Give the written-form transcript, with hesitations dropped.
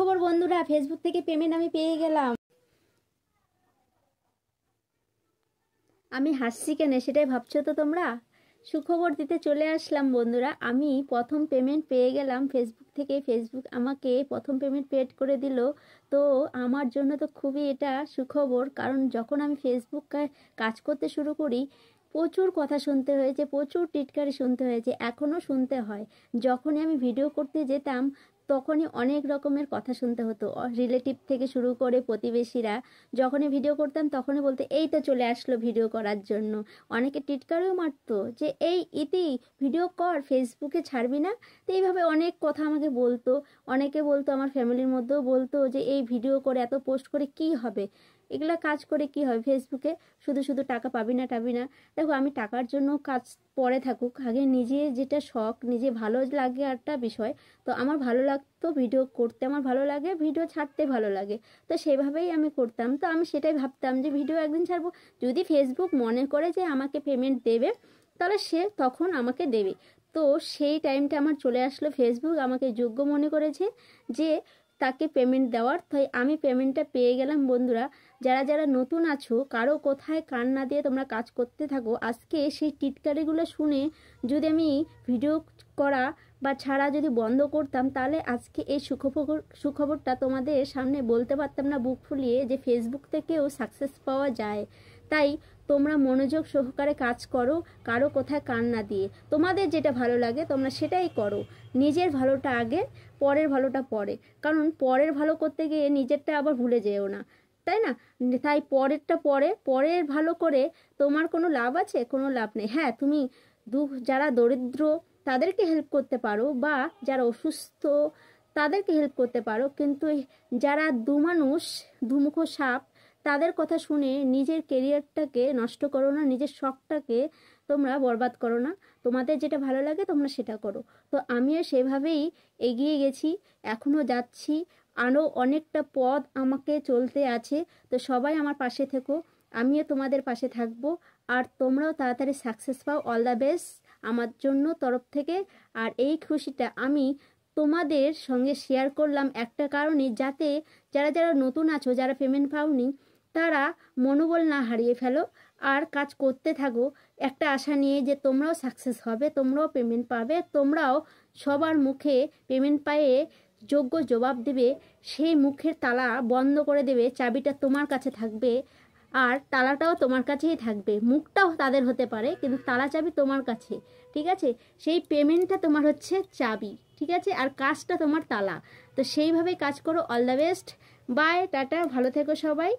সুখবর বন্ধুরা, ফেসবুক থেকে পেমেন্ট আমি পেয়ে গেলাম। আমি হাসছি কেন সেটাই ভাবছো তো তোমরা? সুখবর দিতে চলে আসলাম বন্ধুরা। আমি প্রথম পেমেন্ট পেয়ে গেলাম ফেসবুক থেকে। ফেসবুক আমাকে প্রথম পেমেন্ট পেড করে দিল। তো আমার জন্য তো খুবই এটা সুখবর, কারণ যখন আমি ফেসবুকে কাজ করতে শুরু করি প্রচুর কথা শুনতে হয়েছে, প্রচুর টিটকারি শুনতে হয়েছে, এখনও শুনতে হয়। যখনই আমি ভিডিও করতে যেতাম তখনই অনেক রকমের কথা শুনতে হতো, রিলেটিভ থেকে শুরু করে প্রতিবেশীরা। যখনই ভিডিও করতাম তখনই বলতে এই তো চলে আসলো ভিডিও করার জন্য। অনেকে টিটকারিও মারতো যে এই ইতি ভিডিও কর, ফেসবুকে ছাড়বি না। তো এইভাবে অনেক কথা আমাকে বলতো। অনেকে বলতো, আমার ফ্যামিলির মধ্যেও বলতো যে এই ভিডিও করে এত পোস্ট করে কি হবে, এগুলা কাজ করে কি হবে ফেসবুকে, শুধু শুধু টাকা পাবি না টাবি না। দেখো, আমি টাকার জন্য কাজ পরে থাকুক, আগে নিজে যেটা শখ, নিজে ভালো লাগে একটা বিষয়। তো আমার ভালো লাগতো ভিডিও করতে, আমার ভালো লাগে ভিডিও ছাড়তে ভালো লাগে। তো সেভাবেই আমি করতাম। তো আমি সেটাই ভাবতাম যে ভিডিও একদিন ছাড়বো, যদি ফেসবুক মনে করে যে আমাকে পেমেন্ট দেবে তাহলে সে তখন আমাকে দেবে। তো সেই টাইমটা আমার চলে আসলো, ফেসবুক আমাকে যোগ্য মনে করেছে যে তাকে পেমেন্ট দেওয়ার। তাই আমি পেমেন্টটা পেয়ে গেলাম বন্ধুরা। যারা যারা নতুন আছো, কারো কোথায় কান না দিয়ে তোমরা কাজ করতে থাকো। আজকে সেই টিটকারিগুলো শুনে যদি আমি ভিডিও করা বা ছাড়া যদি বন্ধ করতাম, তাহলে আজকে এই সুখবরটা তোমাদের সামনে বলতে পারতাম না বুক ফুলিয়ে যে ফেসবুক থেকেও সাকসেস পাওয়া যায়। তাই তোমরা মনোযোগ সহকারে কাজ করো, কারো কোথায় কান না দিয়ে। তোমাদের যেটা ভালো লাগে তোমরা সেটাই করো। নিজের ভালোটা আগে, পরের ভালোটা পরে। কারণ পরের ভালো করতে গিয়ে নিজেরটা আবার ভুলে যেও না, তাই না? তাই পরেরটা পরে, পরের ভালো করে তোমার কোনো লাভ আছে? কোনো লাভ নেই। হ্যাঁ, তুমি যারা দরিদ্র তাদেরকে হেল্প করতে পারো, বা যারা অসুস্থ তাদেরকে হেল্প করতে পারো, কিন্তু যারা দুমানুষ, দুমুখো সাপ, তাদের কথা শুনে নিজের কেরিয়ারটাকে নষ্ট করো না, নিজের শখটাকে তোমরা বরবাদ করো না। তোমাদের যেটা ভালো লাগে তোমরা সেটা করো। তো আমিও সেভাবেই এগিয়ে গেছি, এখনও যাচ্ছি, আরও অনেকটা পথ আমাকে চলতে আছে। তো সবাই আমার পাশে থেকো, আমিও তোমাদের পাশে থাকবো। আর তোমরাও তাড়াতাড়ি সাকসেস পাও। অল দ্য বেস্ট আমার জন্য তরফ থেকে। আর এই খুশিটা আমি তোমাদের সঙ্গে শেয়ার করলাম একটা কারণে, যাতে যারা যারা নতুন আছো, যারা পেমেন্ট পাওনি, তারা মনোবল না হারিয়ে ফেলো, আর কাজ করতে থাকো একটা আশা নিয়ে যে তোমরাও সাকসেস হবে, তোমরাও পেমেন্ট পাবে, তোমরাও সবার মুখে পেমেন্ট পায়ে যোগ্য জবাব দেবে। সেই মুখের তালা বন্ধ করে দেবে, চাবিটা তোমার কাছে থাকবে, আর তালাটাও তোমার কাছেই থাকবে। মুখটাও তাদের হতে পারে, কিন্তু তালা চাবি তোমার কাছে। ঠিক আছে? সেই পেমেন্টটা তোমার হচ্ছে চাবি, ঠিক আছে, আর কাজটা তোমার তালা। তো সেইভাবেই কাজ করো। All the best, bye, tata, ভালো থেকো সবাই।